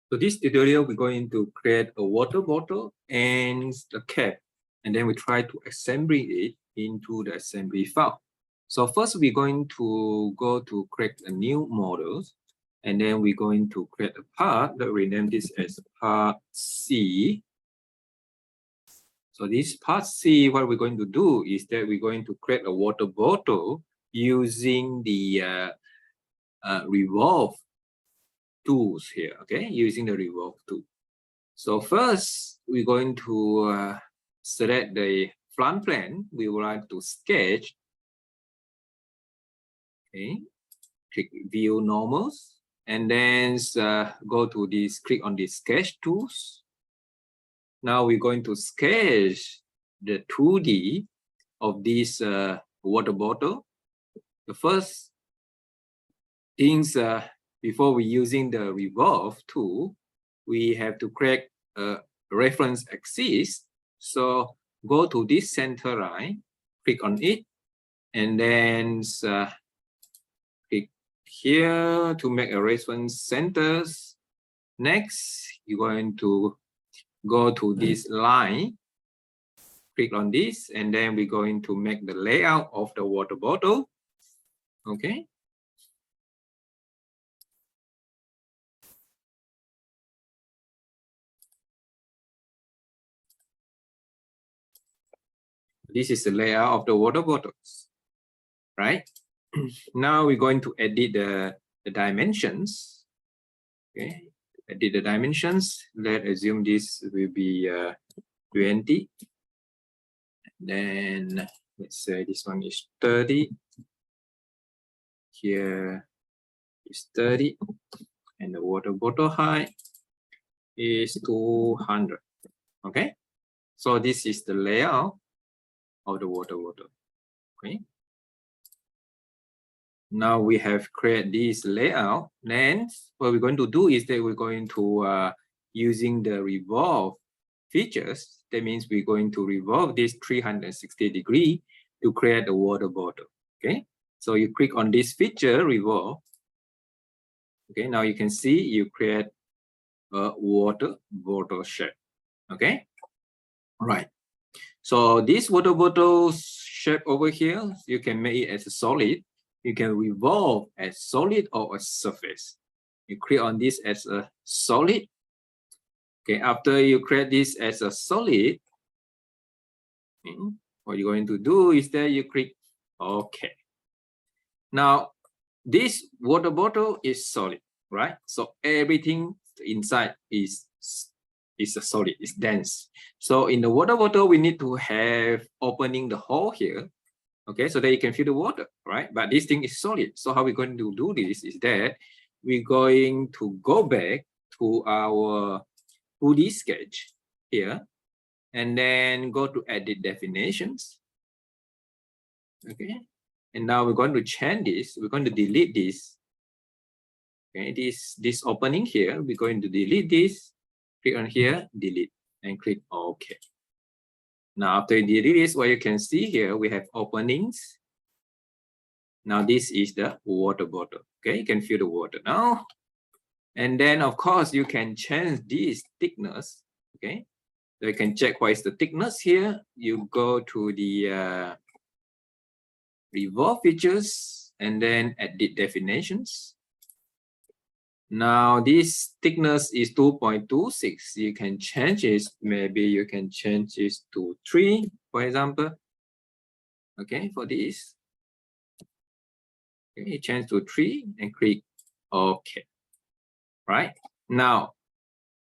So this tutorial, we're going to create a water bottle and the cap, and then we try to assemble it into the assembly file. So first, we're going to go to create a new model, and then we're going to create a part that we name this as part C. So this part C, what we're going to do is that we're going to create a water bottle using the revolve tools here, okay, using the revolve tool. So first, we're going to select the front plane. We would like to sketch. Okay, click view normals, and then go to this, click on the sketch tools. Now we're going to sketch the 2D of this water bottle. The first things before we using the revolve tool, we have to create a reference axis. So go to this center line, click on it, and then click here to make a reference centers. Next, you're going to go to this line, click on this, and then we're going to make the layout of the water bottle. Okay. This is the layout of the water bottles, right? Now we're going to edit the dimensions. Okay, edit the dimensions. Let's assume this will be 20. Then let's say this one is 30. Here is 30, and the water bottle height is 200. Okay, so this is the layout of the water bottle. Okay. Now we have created this layout. Then what we're going to do is that we're going to using the revolve features. That means we're going to revolve this 360 degrees to create a water bottle. Okay, so you click on this feature revolve. Okay, now you can see you create a water bottle shape. Okay, all right. So this water bottle shape over here, you can make it as a solid. You can revolve as solid or a surface. You click on this as a solid. Okay, after you create this as a solid, what you're going to do is that you click OK. Now, this water bottle is solid, right? So everything inside is a solid, it's dense. So in the water bottle, we need to have opening the hole here. Okay, so that you can fill the water, right? But this thing is solid. So how we're going to do this is that we're going to go back to our 2D sketch here, and then go to edit definitions. Okay, and now we're going to change this. We're going to delete this. Okay, this opening here, we're going to delete this. Click on here, delete, and click OK. Now, after you delete this, what you can see here, we have openings. Now, this is the water bottle. Okay, you can fill the water now. And then, of course, you can change this thickness. Okay, so you can check what is the thickness here. You go to the revolve features and then edit definitions. Now, this thickness is 2.26. You can change it. Maybe you can change this to 3, for example. Okay, for this. Okay, change to 3 and click OK. Right? Now,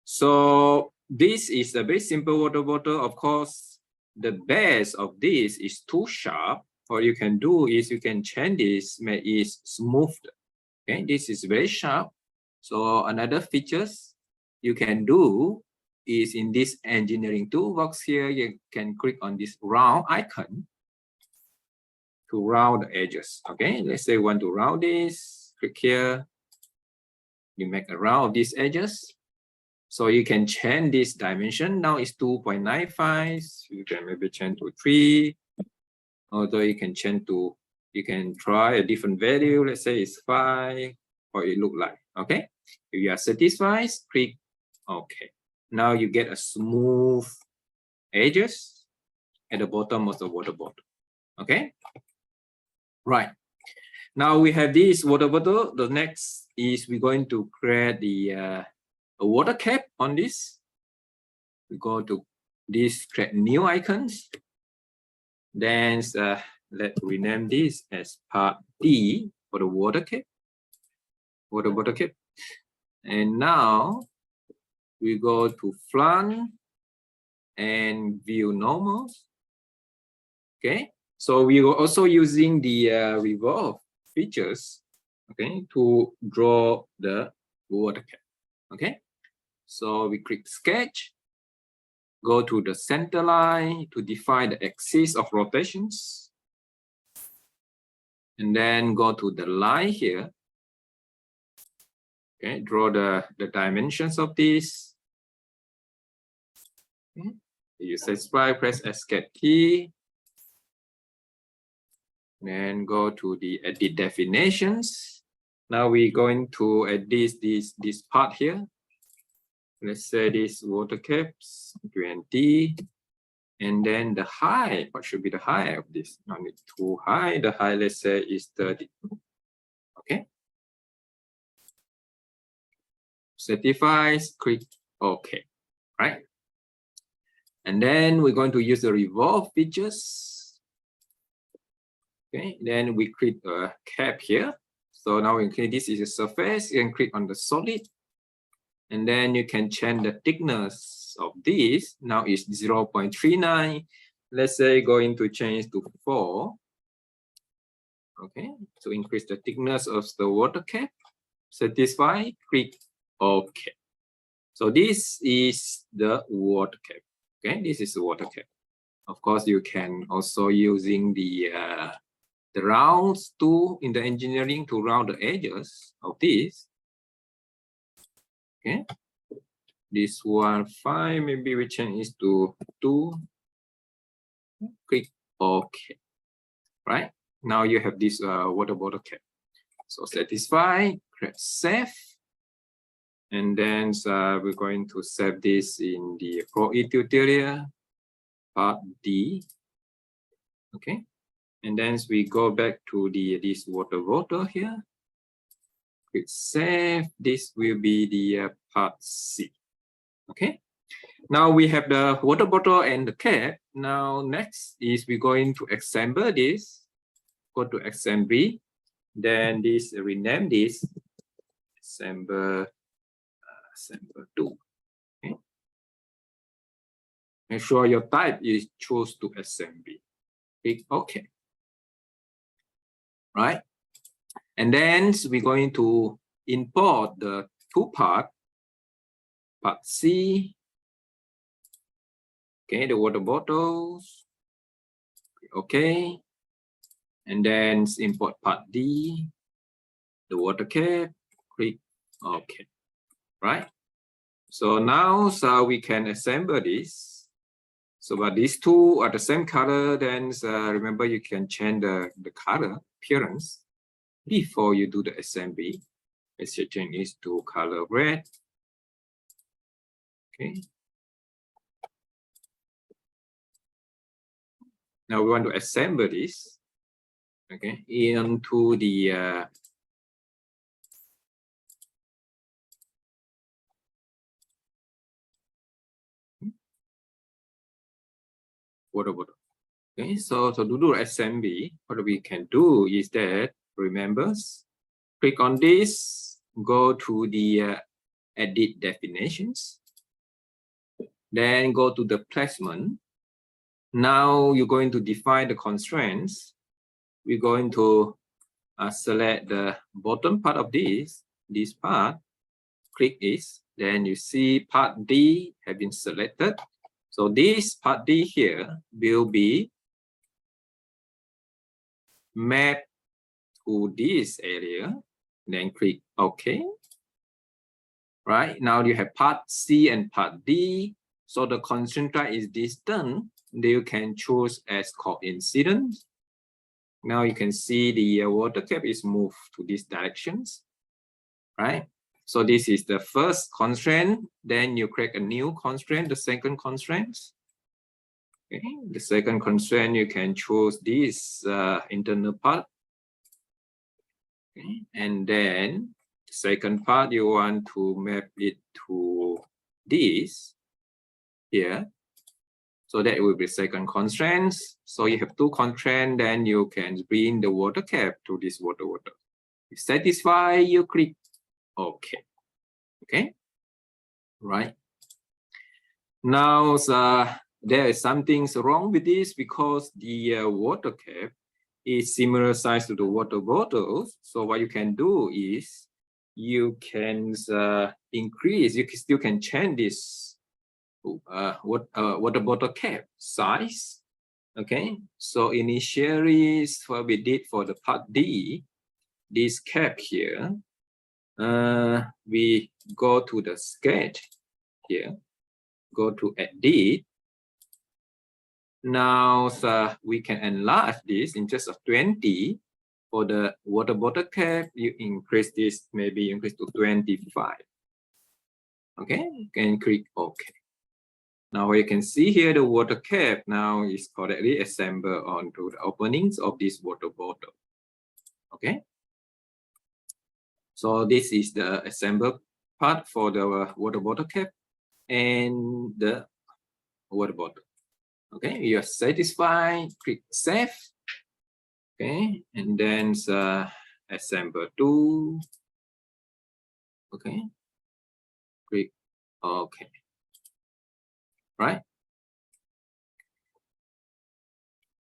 so this is a very simple water bottle. Of course, the base of this is too sharp. What you can do is you can change this, make it smooth. Okay, this is very sharp. So another features you can do is in this engineering toolbox here, you can click on this round icon to round the edges. Okay, let's say we want to round this, click here, you make a round of these edges. So you can change this dimension. Now it's 2.95. You can maybe change to 3. Although you can change to, you can try a different value. Let's say it's 5, or it look like. Okay. If you are satisfied, click Okay. Now you get a smooth edges at the bottom of the water bottle. Okay. Right. Now we have this water bottle. The next is we're going to create the a water cap on this. We go to this, create new icons. Then let's rename this as part D for the water cap. Water bottle cap. And now we go to front and view normals. Okay. So we are also using the revolve features, okay, to draw the water cap. Okay, so we click sketch, go to the center line to define the axis of rotations, and then go to the line here. Okay, draw the dimensions of this. Okay. You satisfy, press escape key. Then go to the edit definitions. Now we're going to edit this part here. Let's say this water caps 20, and then the height. What should be the height of this? Not need too high. The height, let's say, is 30. Okay. Certifies. Click OK. Right. And then we're going to use the revolve features. Okay, then we create a cap here. So now we click, this is a surface. You can click on the solid, and then you can change the thickness of this. Now it's 0.39. Let's say going to change to 4. Okay, to increase the thickness of the water cap. Satisfy, click OK. So this is the water cap. Okay, this is the water cap. Of course, you can also using the rounds tool in the engineering to round the edges of this. Okay, this one 5, maybe we change it to 2. Click OK. Right, now you have this water bottle cap. So satisfy, press save, and then we're going to save this in the ProE tutorial part D. Okay. And then we go back to this water bottle here. Click save. This will be the part C. Okay. Now we have the water bottle and the cap. Now next is we're going to assemble this. Go to assembly. Then this rename this assemble 2. Okay. Make sure your type is choose to assembly. Click OK. Right, and then we're going to import the 2 parts, part C. Okay, the water bottles. Okay, and then import part D, the water cap. Click OK. Right. So now we can assemble this. So but these two are the same color, then remember you can change the color appearance before you do the assembly. Let's change it to color red. Okay. Now we want to assemble this. Okay, into the water bottle. Okay, so to do assembly, what we can do is that, remember, click on this, go to the edit definitions, then go to the placement. Now you're going to define the constraints. We're going to select the bottom part of this part, click this, then you see part D have been selected. So this part D here will be mapped to this area, then click OK. Right, now you have part C and part D. So the constraint is distant. You can choose as coincidence. Now you can see the water cap is moved to these directions. Right, So this is the first constraint. Then you create a new constraint, the second constraint. Okay. The second constraint, you can choose this internal part. Okay. And then the second part, you want to map it to this here. So that will be second constraint. So you have two constraints, then you can bring the water cap to this water. If satisfied, you click OK. Okay, right. Now there is something wrong with this because the water cap is similar size to the water bottles. So what you can do is you can increase. You still can change this water bottle cap size. Okay, so initially what we did for the part D, this cap here, we go to the sketch here, go to edit. Now we can enlarge this in just of 20. For the water bottle cap, you increase this, maybe increase to 25. Okay, you can click OK. Now you can see here the water cap now is correctly assembled onto the openings of this water bottle. Okay. So this is the assembled part for the water bottle cap and the water bottle. Okay, you are satisfied, click save. Okay, and then assemble to. Okay, click OK. Right.